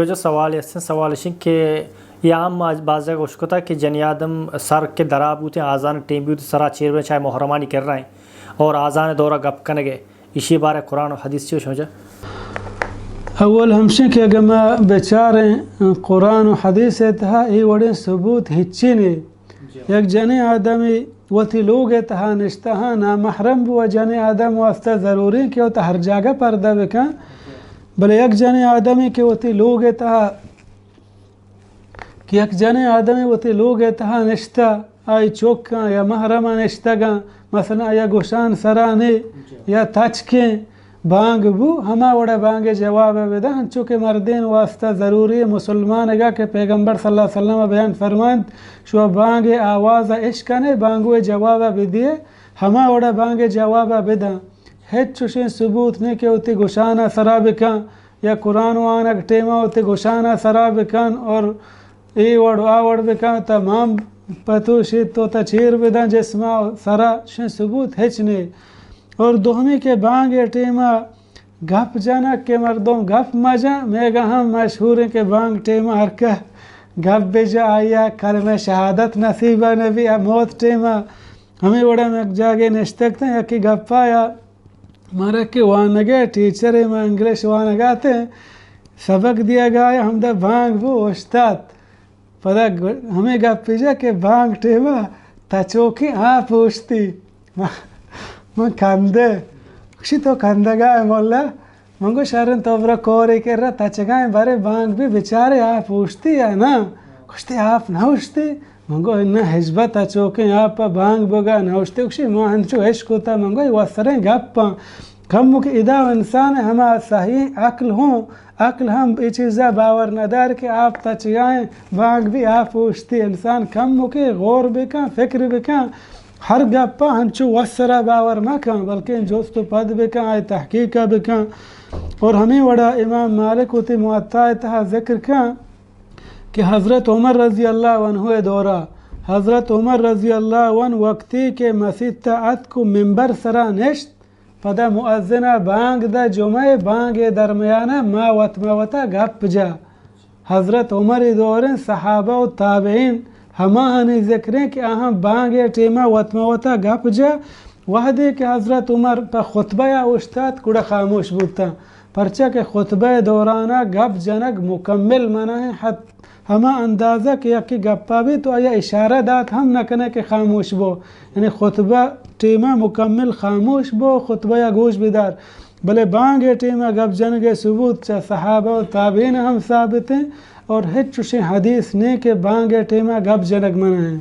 جو سوال ہے سوال کہ یہ عام بعض جگہ اس کو تھا کہ جنی آدم سر کے دراب ہوتے ہیں آزان ٹیم بھی ہوتے سرا چیر میں چاہے محرمانی کر رہے ہیں اور آزان دورہ گپ کنگے اسی بارے قرآن و حدیث سے سمجھا اول ہمشہ کہ اگر میں بیچاریں قرآن و حدیث اتہا ای وڑے ثبوت ہچی نے یک جنی آدمی وتی لوگ اتہا نشتہا نامحرم بو جنی آدم واسطہ ضروری کہ ہوتا ہر جگہ پردہ بکن بلے یک جنی آدمی کہ وتی لوگ اتہا کہ یک جنی آدمی وتی لوگ اتہا نشتہ آئی چوکاں یا محرمہ نشتگاں مثلا یا گوشان سرانے یا تچکیں بانگ بو ہما وڑا بانگ جواب بدا ہنچو کہ مردین واسطہ ضروری مسلمان گا کہ پیغمبر صلی اللہ علیہ وسلم بیان فرمائند شو بانگ آواز عشقنے بانگو جواب بدیے ہما وڑا بانگ جواب بدا ہیچ چوشیں ثبوت نہیں کہ ہوتی گوشانہ سرا بکن یا قرآن وانک ٹیمہ ہوتی گوشانہ سرا بکن اور ای وڑ آوڑ بکن تمام پتوشی تو تا چیر بدن جسمہ سرا شیں ثبوت ہیچ نہیں اور دوہمی کے بانگ ٹیمہ گپ جانک کے مردم گپ مجا میگا ہم مشہور ہیں کہ بانگ ٹیمہ ہرکہ گپ بجا آیا کلمہ شہادت نصیبہ نبی موت ٹیمہ ہمیں وڑا میں جاگے نشتکتے ہیں یکی گپ آیا مارا کہ وانگے ٹیچر ہے میں انگلش وانگاتے ہیں سبق دیا گیا ہم دا بانگ بو استاد پدا ہمیں گپ بجا کہ بانگ ٹیمہ تچوکی ہاں پوچھتی من کندے کشی تو کندگا ہے مولا منگو شارن تو برا کوری کر رہا تچگائیں بارے بانگ بھی بچارے آپ پوچھتی ہے نا کشتی آپ نوشتی منگو انہا حجبہ تچوکیں آپ بانگ بگا نوشتی کشی ماں ہنچو عشق ہوتا منگو یہ وصریں گپاں کم کہ ادا انسان ہما صحیح عقل ہوں عقل ہم یہ چیزہ باور ندار کہ آپ تچگائیں بانگ بھی آپ پوچھتی انسان کم کہ غور بکن فکر بکن ہر گپا ہنچو وسرہ باور مکن بلکہ جوست و پد بکن آئی تحقیقہ بکن اور ہمیں وڑا امام مالک ہوتی معطا اتہا ذکر کن کہ حضرت عمر رضی اللہ عنہ دورہ حضرت عمر رضی اللہ عنہ وقتی کے مسجد تعت کو منبر سرا نشت پدا مؤذنہ بانگ دا جمعہ بانگ درمیانہ ما وطا گپ جا حضرت عمر دوریں صحابہ و تابعین ہما ہنی ذکریں کہ اہم بانگ ٹیمہ وطا گپ جا وحدی کہ حضرت عمر پا خطبہ یا استاد کڑا خاموش بودتا پرچہ کہ خطبہ دورانہ گپ جنگ مکمل منع ہے حد ہما اندازہ کہ یکی گپا بھی تو آیا اشارہ دات ہم نکنے کہ خاموش بو یعنی خطبہ ٹیمہ مکمل خاموش بو خطبہ یا گوش بدار بلے بانگ ٹیمہ گپ جنگ ثبوت چا صحابہ و تابعین ہم ثابت ہیں اور ہچ چوشیں حدیث نہیں کہ بانگ ٹیمہ گپ جنگ منع ہے